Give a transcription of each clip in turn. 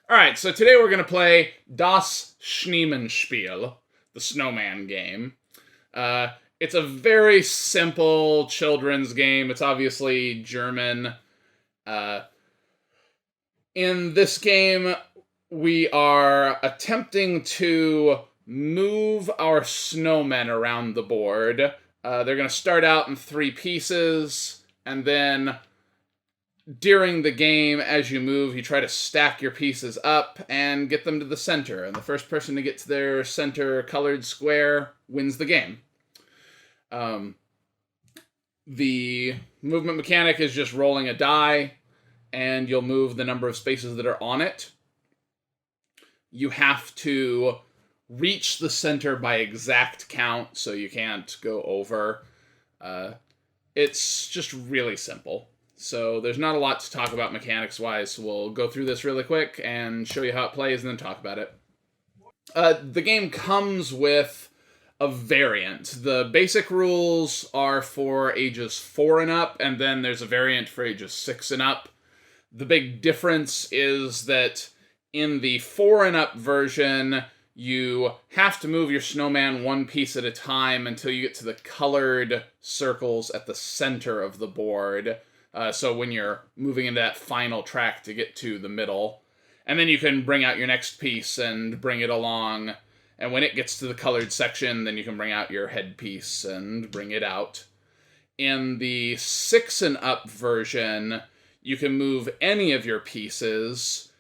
Alright, so today we're going to play Das Schneemann Spiel, the Snowman Game. It's a very simple children's game. It's obviously German. In this game, we are attempting to move our snowmen around the board. They're going to start out in 3 pieces, and then during the game, as you move, you try to stack your pieces up and get them to the center. And the first person to get to their center colored square wins the game. The movement mechanic is just rolling a die, and you'll move the number of spaces that are on it. You have to reach the center by exact count, so you can't go over. It's just really simple. So there's not a lot to talk about mechanics-wise, so we'll go through this really quick and show you how it plays and then talk about it. The game comes with a variant. The basic rules are for ages 4 and up, and then there's a variant for ages 6 and up. The big difference is that in the 4 and up version, you have to move your snowman 1 piece at a time until you get to the colored circles at the center of the board. So when you're moving into that final track to get to the middle. And then you can bring out your next piece and bring it along. And when it gets to the colored section, then you can bring out your headpiece and bring it out. In the 6 and up version, you can move any of your pieces,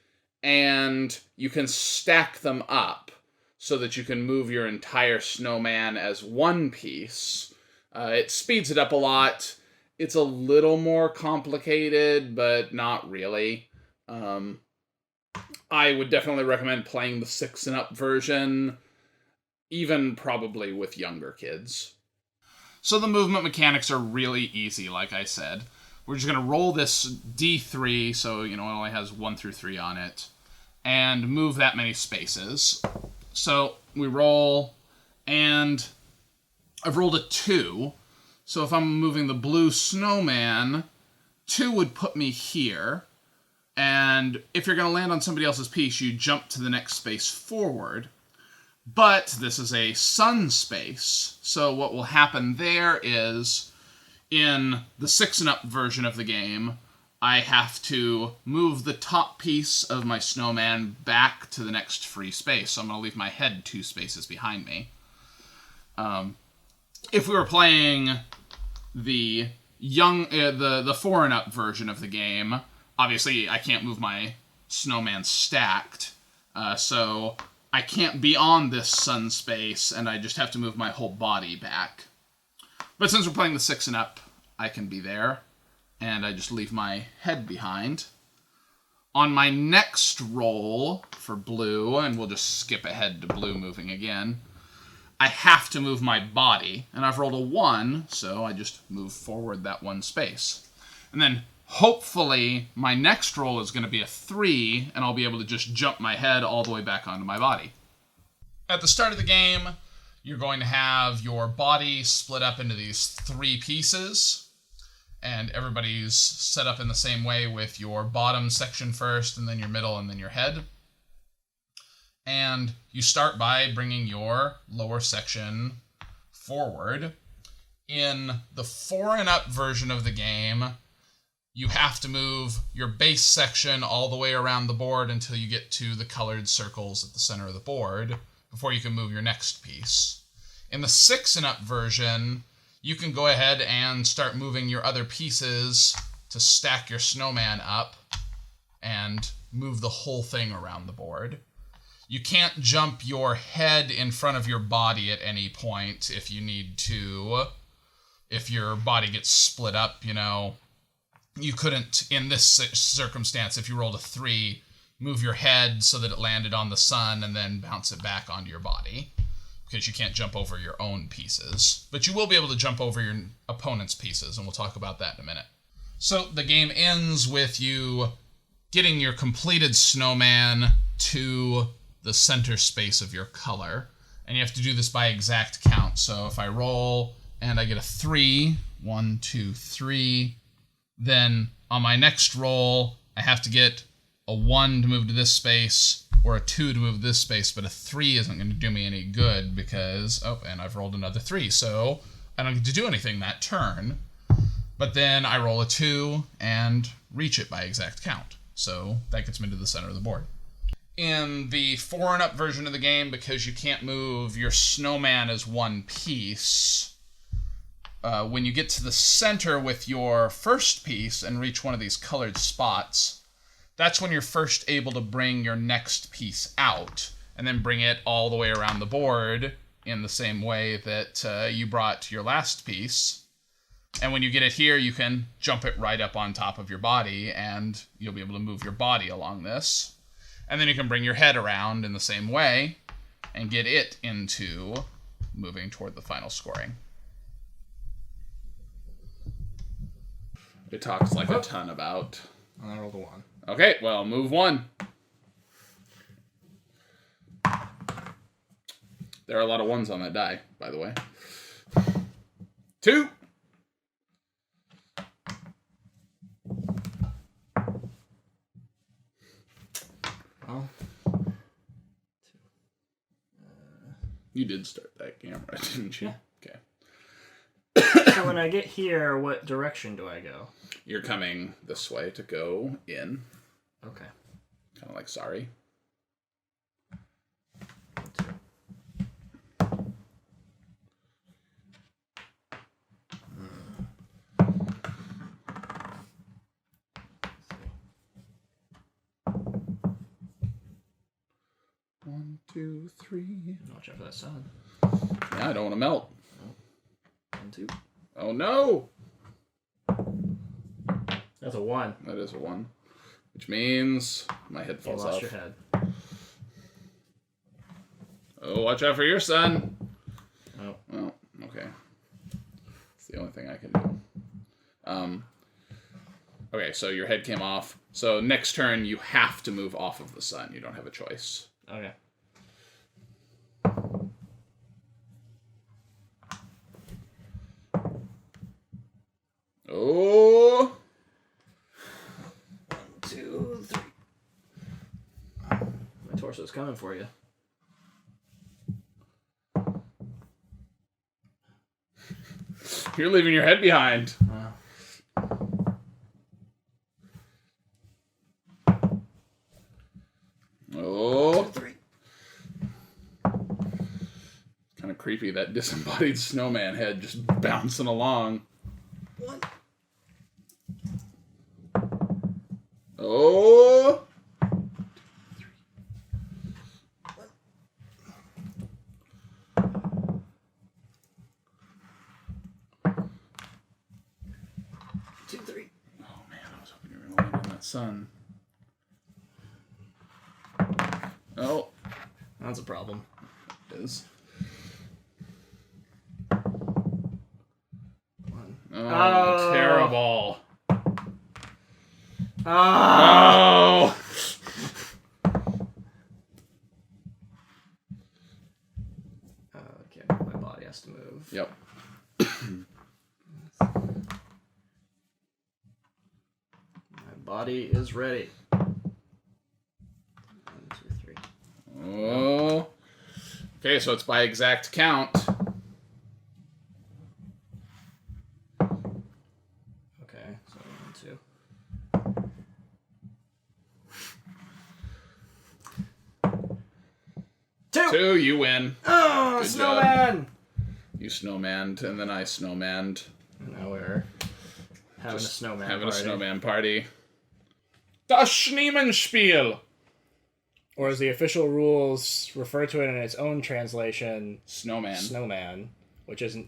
and you can stack them up so that you can move your entire snowman as 1 piece. It speeds it up a lot. It's a little more complicated, but not really. I would definitely recommend playing the 6 and up version, even probably with younger kids. So the movement mechanics are really easy, like I said. We're just going to roll this D3, so it only has 1 through 3 on it, and move that many spaces. So we roll, and I've rolled a 2. So if I'm moving the blue snowman, 2 would put me here. And if you're going to land on somebody else's piece, you jump to the next space forward. But this is a sun space. So what will happen there is, in the 6 and up version of the game, I have to move the top piece of my snowman back to the next free space. So I'm going to leave my head 2 spaces behind me. If we were playing the 4 and up version of the game, obviously I can't move my snowman stacked, so I can't be on this sun space, and I just have to move my whole body back. But since we're playing the 6 and up, I can be there, and I just leave my head behind. On my next roll for blue, and we'll just skip ahead to blue moving again, I have to move my body, and I've rolled a 1, so I just move forward that 1 space. And then, hopefully, my next roll is going to be a 3, and I'll be able to just jump my head all the way back onto my body. At the start of the game, you're going to have your body split up into these 3 pieces, and everybody's set up in the same way with your bottom section first, and then your middle, and then your head. And you start by bringing your lower section forward. In the 4 and up version of the game, you have to move your base section all the way around the board until you get to the colored circles at the center of the board before you can move your next piece. In the 6 and up version, you can go ahead and start moving your other pieces to stack your snowman up and move the whole thing around the board. You can't jump your head in front of your body at any point if you need to. If your body gets split up, you couldn't, in this circumstance, if you rolled a 3, move your head so that it landed on the sun and then bounce it back onto your body, because you can't jump over your own pieces. But you will be able to jump over your opponent's pieces, and we'll talk about that in a minute. So the game ends with you getting your completed snowman to the center space of your color, and you have to do this by exact count. So if I roll and I get a 3, 1, 2, 3, then on my next roll I have to get a 1 to move to this space or a 2 to move this space, but a 3 isn't going to do me any good because, and I've rolled another 3, so I don't get to do anything that turn. But then I roll a 2 and reach it by exact count. So that gets me to the center of the board. In the 4 and up version of the game, because you can't move your snowman as one piece, when you get to the center with your first piece and reach one of these colored spots, that's when you're first able to bring your next piece out and then bring it all the way around the board in the same way that you brought your last piece. And when you get it here, you can jump it right up on top of your body and you'll be able to move your body along this. And then you can bring your head around in the same way and get it into moving toward the final scoring. It talks like a ton about... I rolled a 1. Okay, well, move 1. There are a lot of 1s on that die, by the way. 2. Well, you did start that camera, didn't you? Yeah. Okay. So when I get here, what direction do I go? You're coming this way to go in. Okay. Kind of like sorry. 2. 1, 2, 3. Watch out for that sun. Yeah, I don't want to melt. 1, 2. Oh no! That's a 1. That is a 1. Which means my head You falls lost off. your head. Oh, watch out for your son! Oh. Well, okay. It's the only thing I can do. Okay, so your head came off. So next turn, you have to move off of the sun. You don't have a choice. Okay. Oh! 1, 2, 3. My torso's coming for you. You're leaving your head behind. Oh! 2, 3. Kind of creepy, that disembodied snowman head just bouncing along. 1. Oh! 2, 3. Oh man, I was hoping you were going to land on that sun. Oh. That's a problem. It is. 1. Oh, terrible. Ah! Oh! Okay, my body has to move. Yep. My body is ready. 1, 2, 3. Oh. Okay, so it's by exact count. Okay, so 1, 2. 2! 2, you win. Oh, Good snowman! You snowmaned, and then I snowmaned. Now we're having Just a snowman having party. a snowman party. Das Schneemann Spiel. Or as the official rules refer to it in its own translation, Snowman. Snowman, which isn't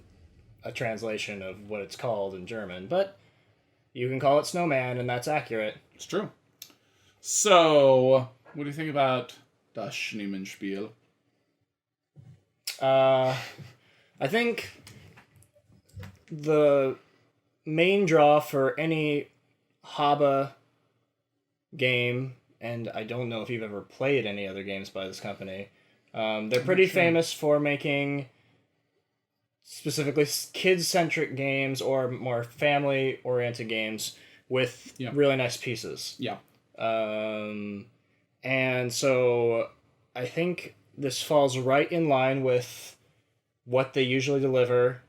a translation of what it's called in German, but you can call it Snowman, and that's accurate. It's true. So, what do you think about Das Schneemann Spiel? I think the main draw for any Haba game, and I don't know if you've ever played any other games by this company, they're pretty famous for making specifically kids-centric games or more family-oriented games with really nice pieces. Yeah. And so I think this falls right in line with what they usually deliver,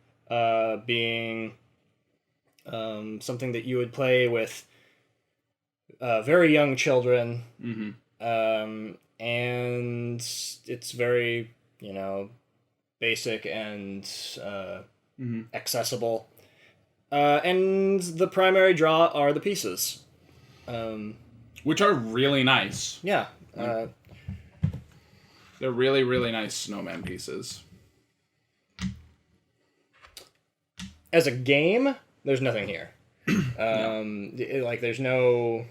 being something that you would play with very young children. Mm-hmm. And it's very, basic and accessible. And the primary draw are the pieces. Which are really nice. Yeah. They're really, really nice snowman pieces. As a game, there's nothing here. There's no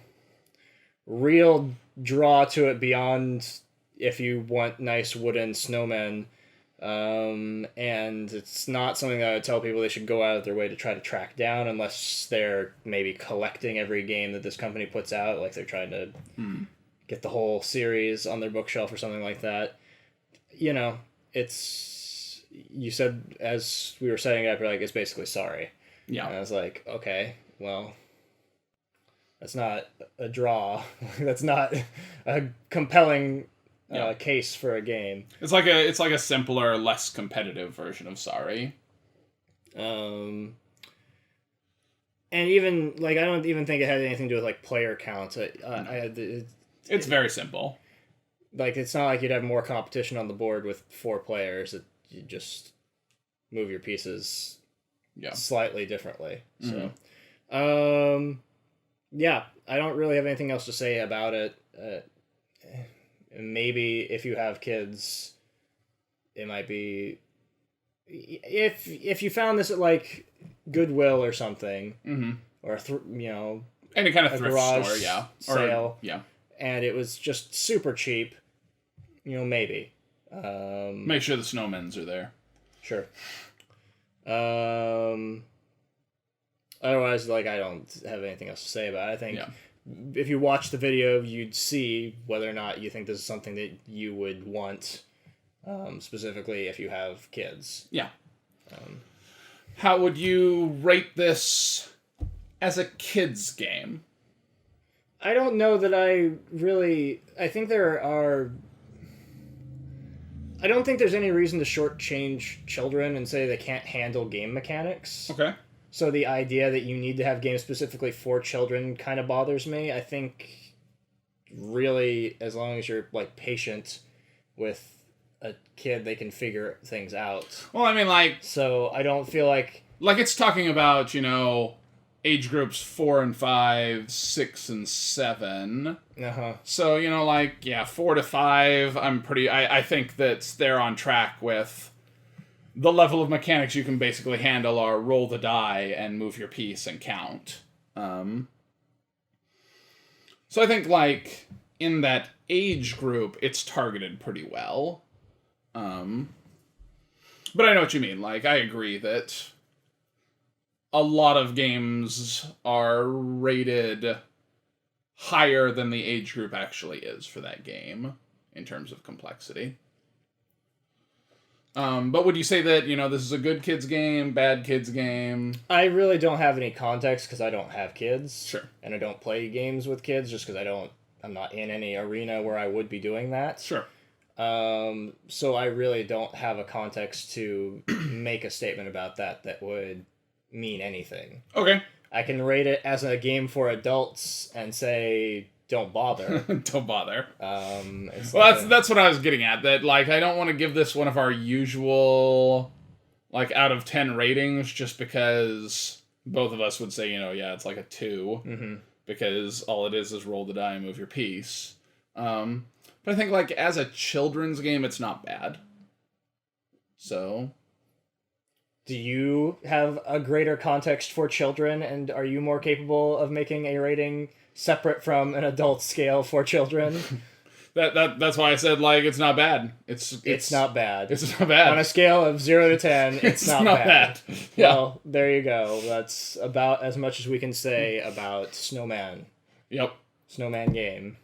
real draw to it beyond if you want nice wooden snowmen. And it's not something that I would tell people they should go out of their way to try to track down unless they're maybe collecting every game that this company puts out, like they're trying to get the whole series on their bookshelf or something like that. You said as we were setting it up, you're like, it's basically Sorry. Yeah. And I was like, okay, well, that's not a draw. That's not a compelling case for a game. It's like a simpler, less competitive version of Sorry. And even I don't even think it had anything to do with player counts. It's very simple. It's not like you'd have more competition on the board with 4 players. You just move your pieces slightly differently. Mm-hmm. So, I don't really have anything else to say about it. Maybe if you have kids, it might be if you found this at Goodwill or something, mm-hmm. or any kind of thrift garage store, sale, yeah, and it was just super cheap, maybe. Make sure the snowmen's are there. Sure. Otherwise, I don't have anything else to say about it. I think if you watch the video, you'd see whether or not you think this is something that you would want, specifically if you have kids. Yeah. How would you rate this as a kid's game? I don't know that I think I don't think there's any reason to shortchange children and say they can't handle game mechanics. Okay. So the idea that you need to have games specifically for children kind of bothers me. I think really, as long as you're patient with a kid, they can figure things out. Well, I mean, so I don't feel like it's talking about, age groups 4 and 5, 6 and 7. Uh-huh. So, 4 to 5, I think that they're on track with the level of mechanics you can basically handle are roll the die and move your piece and count. So I think, in that age group, it's targeted pretty well. But I know what you mean. I agree that a lot of games are rated higher than the age group actually is for that game in terms of complexity. But would you say that, this is a good kids game, bad kids game? I really don't have any context because I don't have kids. Sure. And I don't play games with kids just because I'm not in any arena where I would be doing that. Sure. So I really don't have a context to make a statement about that would mean anything. Okay. I can rate it as a game for adults and say, don't bother. Don't bother. Well, that's what I was getting at. That, I don't want to give this one of our usual, out of 10 ratings just because both of us would say, it's a 2. Mm-hmm. Because all it is roll the die and move your piece. But I think, as a children's game, it's not bad. So... Do you have a greater context for children, and are you more capable of making a rating separate from an adult scale for children? That's why I said, it's not bad. It's not bad. It's not bad. On a scale of 0 to 10, it's not bad. Yeah. Well, there you go. That's about as much as we can say about Snowman. Yep. Snowman Game.